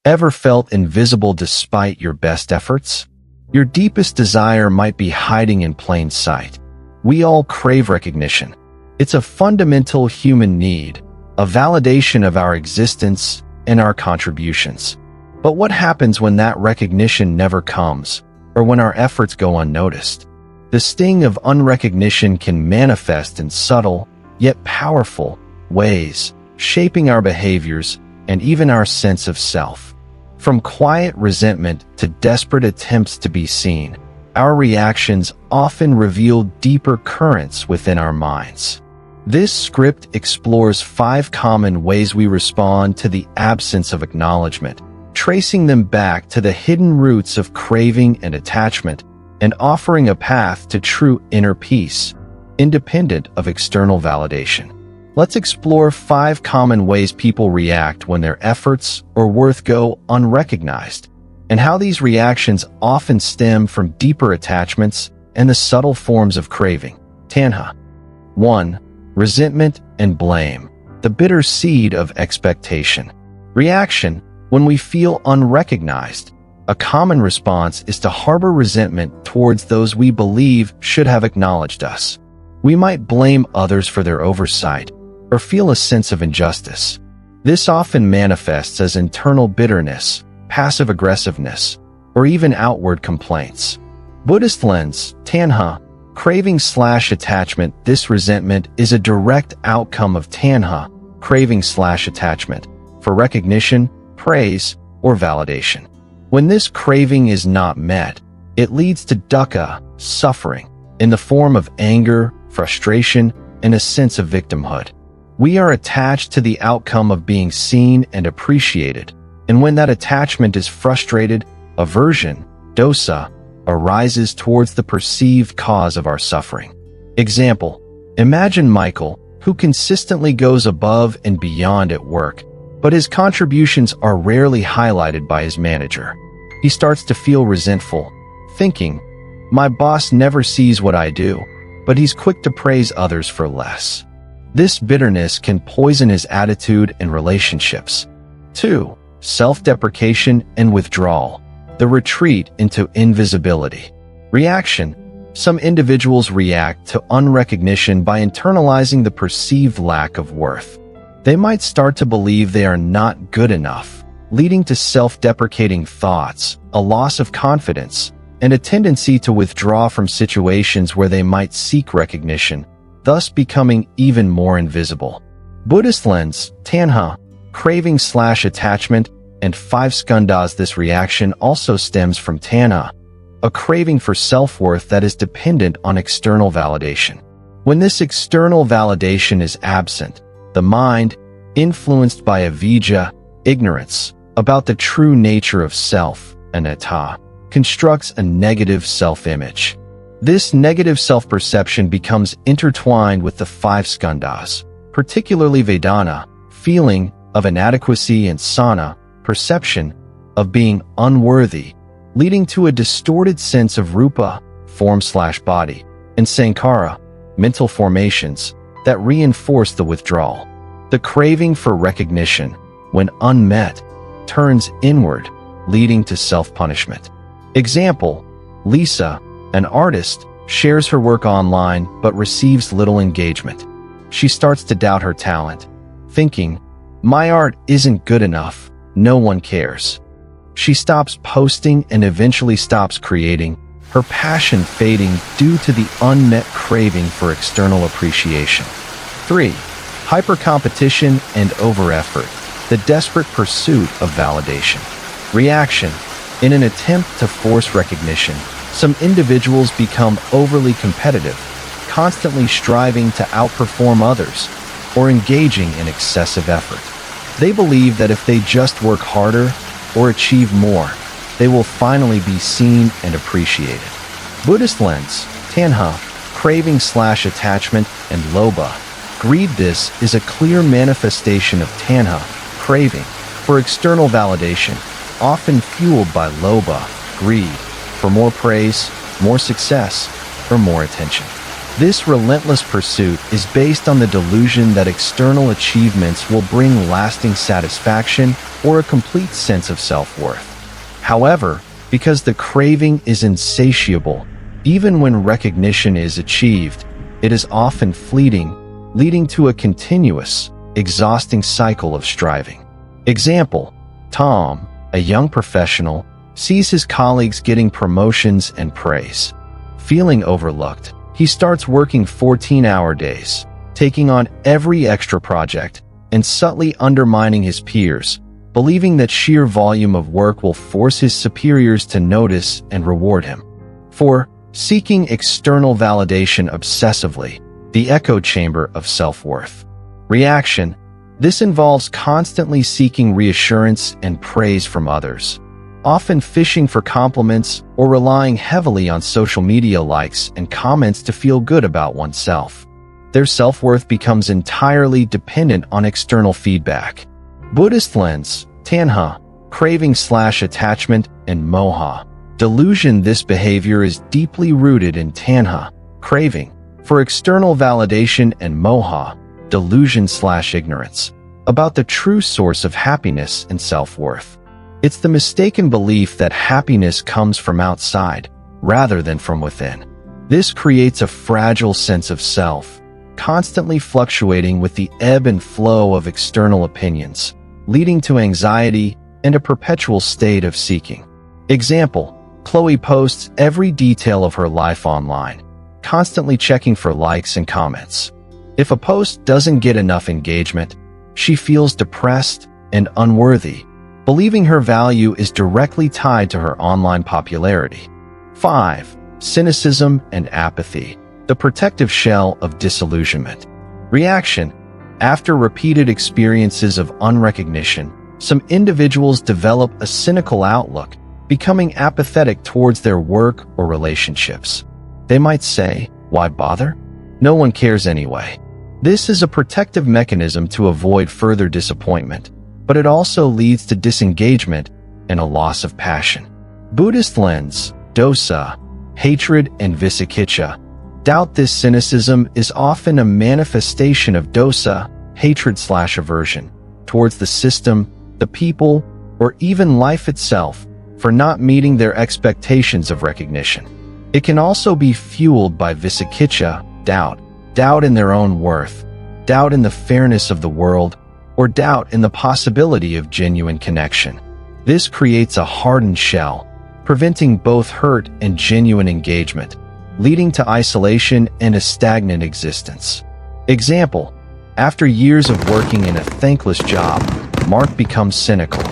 Ever felt invisible despite your best efforts? Your deepest desire might be hiding in plain sight. We all crave recognition. It's a fundamental human need, a validation of our existence and our contributions. But what happens when that recognition never comes, or when our efforts go unnoticed? The sting of unrecognition can manifest in subtle, yet powerful, ways, shaping our behaviors and even our sense of self. From quiet resentment to desperate attempts to be seen, our reactions often reveal deeper currents within our minds. This script explores 5 common ways we respond to the absence of acknowledgement, tracing them back to the hidden roots of craving and attachment, and offering a path to true inner peace, independent of external validation. Let's explore 5 common ways people react when their efforts or worth go unrecognized, and how these reactions often stem from deeper attachments and the subtle forms of craving. Tanha. 1. Resentment and blame, the bitter seed of expectation. Reaction: when we feel unrecognized, a common response is to harbor resentment towards those we believe should have acknowledged us. We might blame others for their oversight, or feel a sense of injustice. This often manifests as internal bitterness, passive aggressiveness, or even outward complaints. Buddhist lens, Tanha, craving/attachment. This resentment is a direct outcome of Tanha, craving/attachment, for recognition, praise, or validation. When this craving is not met, it leads to dukkha, suffering, in the form of anger, frustration, and a sense of victimhood. We are attached to the outcome of being seen and appreciated, and when that attachment is frustrated, aversion, dosa, arises towards the perceived cause of our suffering. Example: imagine Michael, who consistently goes above and beyond at work, but his contributions are rarely highlighted by his manager. He starts to feel resentful, thinking, "My boss never sees what I do, but he's quick to praise others for less." This bitterness can poison his attitude and relationships. 2. Self-deprecation and withdrawal, the retreat into invisibility. Reaction: some individuals react to unrecognition by internalizing the perceived lack of worth. They might start to believe they are not good enough, leading to self-deprecating thoughts, a loss of confidence, and a tendency to withdraw from situations where they might seek recognition, thus becoming even more invisible. Buddhist lens, Tanha, craving/attachment, and 5 skandhas. This reaction also stems from Tanha, a craving for self-worth that is dependent on external validation. When this external validation is absent, the mind, influenced by avijja, ignorance, about the true nature of self, anatta, constructs a negative self-image. This negative self-perception becomes intertwined with the 5 skandhas, particularly Vedana, feeling of inadequacy, and Sana, perception of being unworthy, leading to a distorted sense of rupa, form/body, and Sankara, mental formations, that reinforce the withdrawal. The craving for recognition, when unmet, turns inward, leading to self-punishment. Example: Lisa, an artist, shares her work online but receives little engagement. She starts to doubt her talent, thinking, "My art isn't good enough, no one cares." She stops posting and eventually stops creating, her passion fading due to the unmet craving for external appreciation. 3. Hypercompetition and over-effort, the desperate pursuit of validation. Reaction: in an attempt to force recognition, some individuals become overly competitive, constantly striving to outperform others, or engaging in excessive effort. They believe that if they just work harder or achieve more, they will finally be seen and appreciated. Buddhist lens, Tanha, craving/attachment, and lobha, greed. This is a clear manifestation of Tanha, craving, for external validation, often fueled by lobha, greed, for more praise, more success, or more attention. This relentless pursuit is based on the delusion that external achievements will bring lasting satisfaction or a complete sense of self-worth. However, because the craving is insatiable, even when recognition is achieved, it is often fleeting, leading to a continuous, exhausting cycle of striving. Example: Tom, a young professional, sees his colleagues getting promotions and praise. Feeling overlooked, he starts working 14-hour days, taking on every extra project, and subtly undermining his peers, believing that sheer volume of work will force his superiors to notice and reward him. 4. Seeking external validation obsessively, the echo chamber of self-worth. Reaction: this involves constantly seeking reassurance and praise from others, often fishing for compliments or relying heavily on social media likes and comments to feel good about oneself. Their self-worth becomes entirely dependent on external feedback. Buddhist lens, Tanha, craving/attachment, and moha. Delusion: this behavior is deeply rooted in Tanha, craving, for external validation, and moha, delusion/ignorance, about the true source of happiness and self-worth. It's the mistaken belief that happiness comes from outside, rather than from within. This creates a fragile sense of self, constantly fluctuating with the ebb and flow of external opinions, leading to anxiety and a perpetual state of seeking. Example: Chloe posts every detail of her life online, constantly checking for likes and comments. If a post doesn't get enough engagement, she feels depressed and unworthy, believing her value is directly tied to her online popularity. 5. Cynicism and apathy, the protective shell of disillusionment. Reaction: after repeated experiences of unrecognition, some individuals develop a cynical outlook, becoming apathetic towards their work or relationships. They might say, "Why bother? No one cares anyway." This is a protective mechanism to avoid further disappointment, but it also leads to disengagement and a loss of passion. Buddhist lens, dosa, hatred and vicikiccha. Doubt: this cynicism is often a manifestation of dosa, hatred/aversion, towards the system, the people, or even life itself, for not meeting their expectations of recognition. It can also be fueled by vicikiccha, doubt in their own worth, doubt in the fairness of the world, or doubt in the possibility of genuine connection. This creates a hardened shell, preventing both hurt and genuine engagement, leading to isolation and a stagnant existence. Example: after years of working in a thankless job, Mark becomes cynical.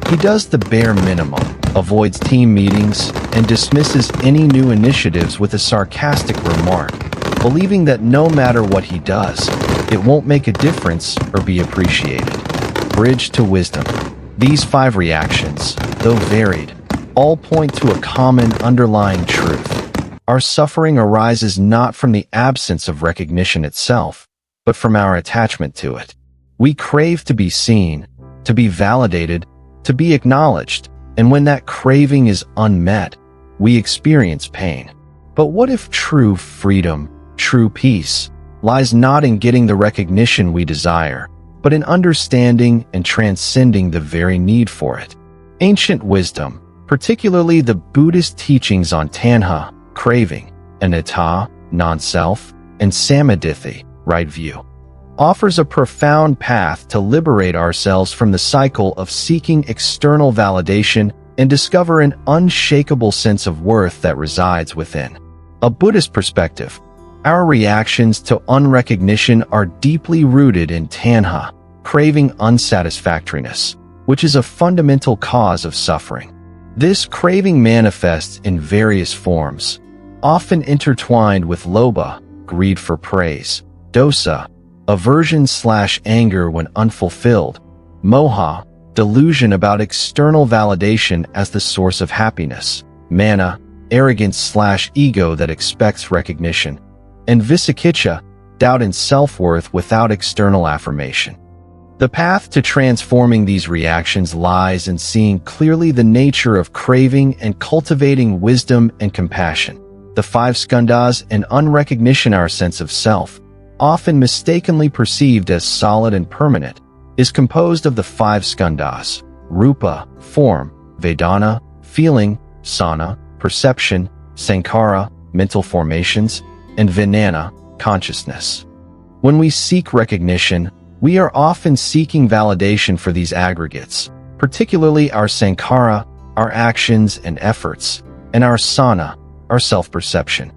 He does the bare minimum, avoids team meetings, and dismisses any new initiatives with a sarcastic remark, believing that no matter what he does, it won't make a difference or be appreciated. Bridge to wisdom. These 5 reactions, though varied, all point to a common underlying truth. Our suffering arises not from the absence of recognition itself, but from our attachment to it. We crave to be seen, to be validated, to be acknowledged, and when that craving is unmet, we experience pain. But what if true freedom, true peace, lies not in getting the recognition we desire, but in understanding and transcending the very need for it? Ancient wisdom, particularly the Buddhist teachings on Tanha, craving, anatta, non-self, and samadhi, right view, offers a profound path to liberate ourselves from the cycle of seeking external validation and discover an unshakable sense of worth that resides within. A Buddhist perspective, our reactions to unrecognition are deeply rooted in Tanha, craving unsatisfactoriness, which is a fundamental cause of suffering. This craving manifests in various forms, often intertwined with lobha, greed for praise, dosa, aversion/anger when unfulfilled, moha, delusion about external validation as the source of happiness, mana, arrogance/ego that expects recognition, and vicikiccha, doubt in self-worth without external affirmation. The path to transforming these reactions lies in seeing clearly the nature of craving and cultivating wisdom and compassion. the five skandhas and unrecognition, our sense of self, often mistakenly perceived as solid and permanent, is composed of the five skandhas: rupa, form; vedana, feeling; sana, perception; sankhara, mental formations; and vijnana, consciousness. When we seek recognition, we are often seeking validation for these aggregates, particularly our sankhara, our actions and efforts, and our sana, our self-perception.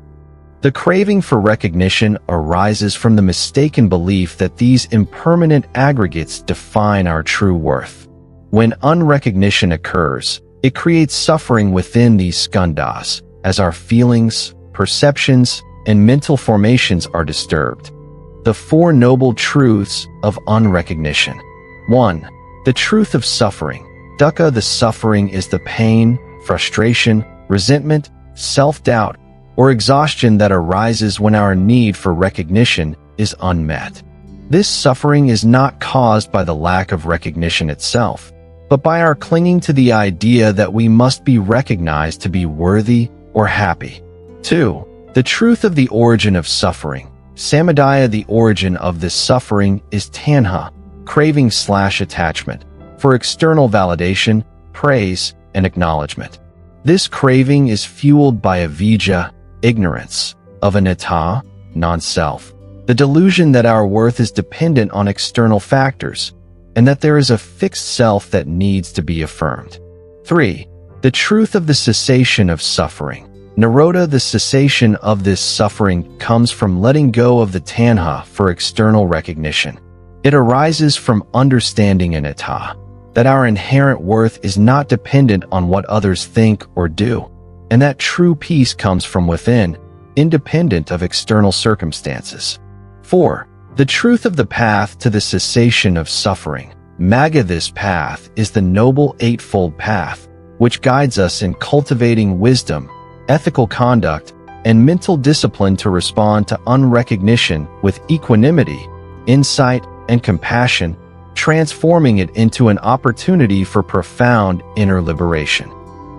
The craving for recognition arises from the mistaken belief that these impermanent aggregates define our true worth. When unrecognition occurs, it creates suffering within these skandhas, as our feelings, perceptions, and mental formations are disturbed. The Four Noble Truths of Unrecognition. 1. The truth of suffering. Dukkha, the suffering is the pain, frustration, resentment, self-doubt, or exhaustion that arises when our need for recognition is unmet. This suffering is not caused by the lack of recognition itself, but by our clinging to the idea that we must be recognized to be worthy or happy. 2. The truth of the origin of suffering. Samadaya, the origin of this suffering is tanha, craving/attachment, for external validation, praise, and acknowledgement. This craving is fueled by avijja, ignorance, of anatta, non-self, the delusion that our worth is dependent on external factors, and that there is a fixed self that needs to be affirmed. 3. The truth of the cessation of suffering. Nirodha, the cessation of this suffering, comes from letting go of the tanha for external recognition. It arises from understanding anatta, that our inherent worth is not dependent on what others think or do, and that true peace comes from within, independent of external circumstances. 4. The truth of the path to the cessation of suffering. Magga, this path is the Noble Eightfold Path, which guides us in cultivating wisdom, ethical conduct, and mental discipline to respond to unrecognition with equanimity, insight, and compassion, transforming it into an opportunity for profound inner liberation.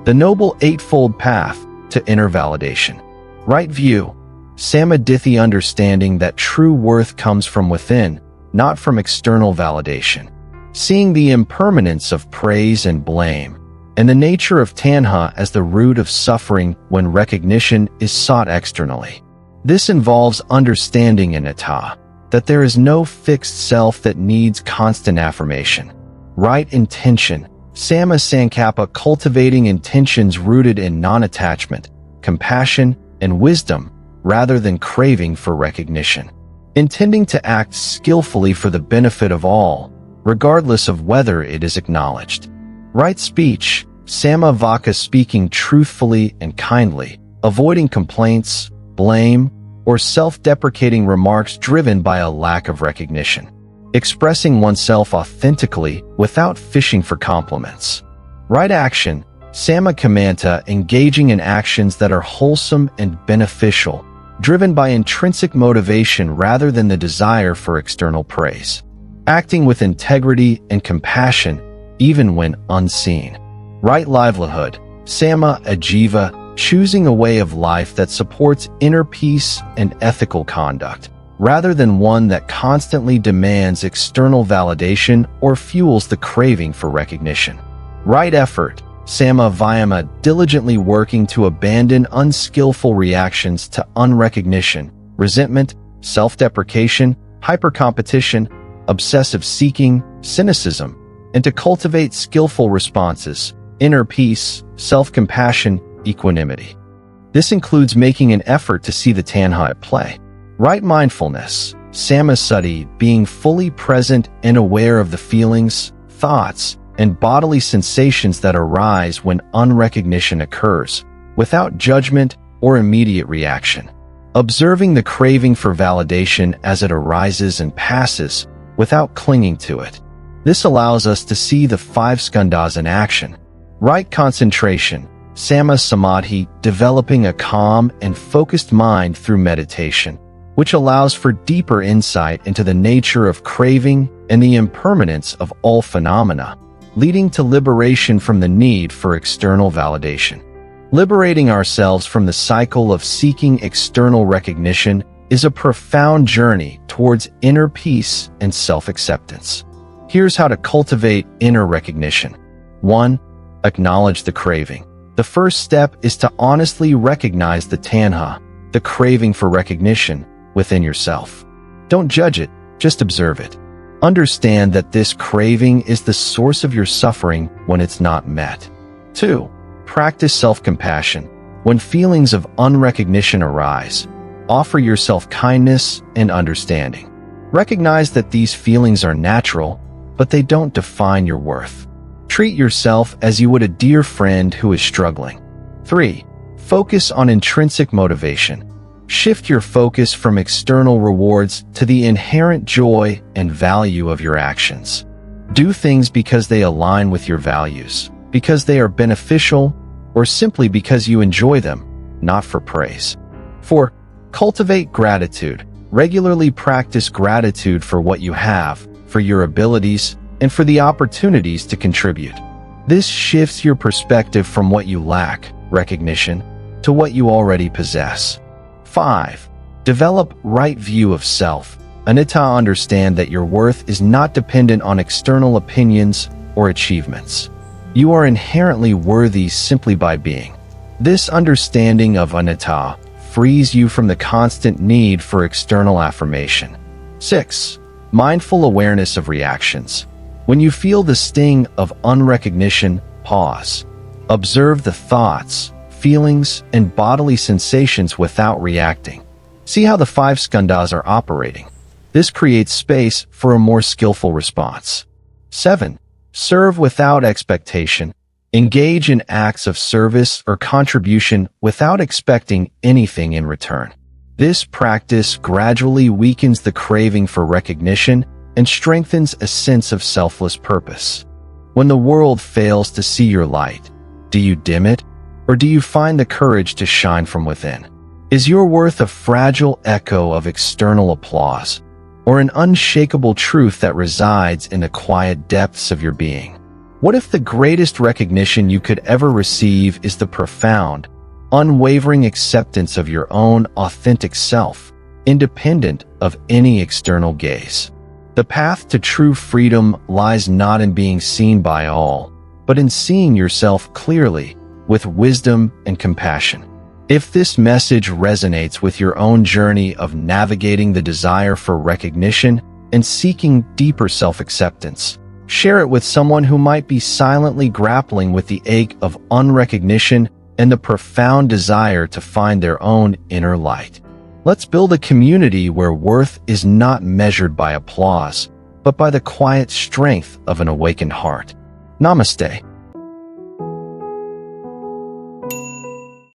The Noble Eightfold Path to Inner Validation. Right view. Samadhi, understanding that true worth comes from within, not from external validation. Seeing the impermanence of praise and blame, and the nature of tanha as the root of suffering when recognition is sought externally. This involves understanding anatta, that there is no fixed self that needs constant affirmation. Right intention. Samma sankappa, cultivating intentions rooted in non-attachment, compassion, and wisdom, rather than craving for recognition. Intending to act skillfully for the benefit of all, regardless of whether it is acknowledged. Right speech. Samma vaka, speaking truthfully and kindly, avoiding complaints, blame, or self-deprecating remarks driven by a lack of recognition. Expressing oneself authentically without fishing for compliments. Right action. Samma kammanta, engaging in actions that are wholesome and beneficial, driven by intrinsic motivation rather than the desire for external praise. Acting with integrity and compassion, even when unseen. Right livelihood. Samma ajiva, choosing a way of life that supports inner peace and ethical conduct, rather than one that constantly demands external validation or fuels the craving for recognition. Right effort. Samma vayama, diligently working to abandon unskillful reactions to unrecognition, resentment, self-deprecation, hypercompetition, obsessive seeking, cynicism, and to cultivate skillful responses, inner peace, self-compassion, equanimity. This includes making an effort to see the tanha at play. Right mindfulness. Sammasati, being fully present and aware of the feelings, thoughts, and bodily sensations that arise when unrecognition occurs, without judgment or immediate reaction. Observing the craving for validation as it arises and passes, without clinging to it. This allows us to see the five skandhas in action. Right concentration. Samma samadhi, developing a calm and focused mind through meditation, which allows for deeper insight into the nature of craving and the impermanence of all phenomena, leading to liberation from the need for external validation. Liberating ourselves from the cycle of seeking external recognition is a profound journey towards inner peace and self-acceptance. Here's how to cultivate inner recognition. 1. Acknowledge the craving. The first step is to honestly recognize the Tanha, the craving for recognition, within yourself. Don't judge it, just observe it. Understand that this craving is the source of your suffering when it's not met. 2. Practice self-compassion. When feelings of unrecognition arise, offer yourself kindness and understanding. Recognize that these feelings are natural, but they don't define your worth. Treat yourself as you would a dear friend who is struggling. 3. Focus on intrinsic motivation. Shift your focus from external rewards to the inherent joy and value of your actions. Do things because they align with your values, because they are beneficial, or simply because you enjoy them, not for praise. 4. Cultivate gratitude. Regularly practice gratitude for what you have, for your abilities, and for the opportunities to contribute. This shifts your perspective from what you lack, recognition, to what you already possess. 5. Develop right view of self. Anitta, understand that your worth is not dependent on external opinions or achievements. You are inherently worthy simply by being. This understanding of anitta frees you from the constant need for external affirmation. 6. Mindful awareness of reactions. When you feel the sting of unrecognition, pause. Observe the thoughts, feelings, and bodily sensations without reacting. See how the 5 skandhas are operating. This creates space for a more skillful response. 7. Serve without expectation. Engage in acts of service or contribution without expecting anything in return. This practice gradually weakens the craving for recognition and strengthens a sense of selfless purpose. When the world fails to see your light, do you dim it, or do you find the courage to shine from within? Is your worth a fragile echo of external applause, or an unshakable truth that resides in the quiet depths of your being? What if the greatest recognition you could ever receive is the profound, unwavering acceptance of your own authentic self, independent of any external gaze? The path to true freedom lies not in being seen by all, but in seeing yourself clearly, with wisdom and compassion. If this message resonates with your own journey of navigating the desire for recognition and seeking deeper self-acceptance, share it with someone who might be silently grappling with the ache of unrecognition and the profound desire to find their own inner light. Let's build a community where worth is not measured by applause, but by the quiet strength of an awakened heart. Namaste.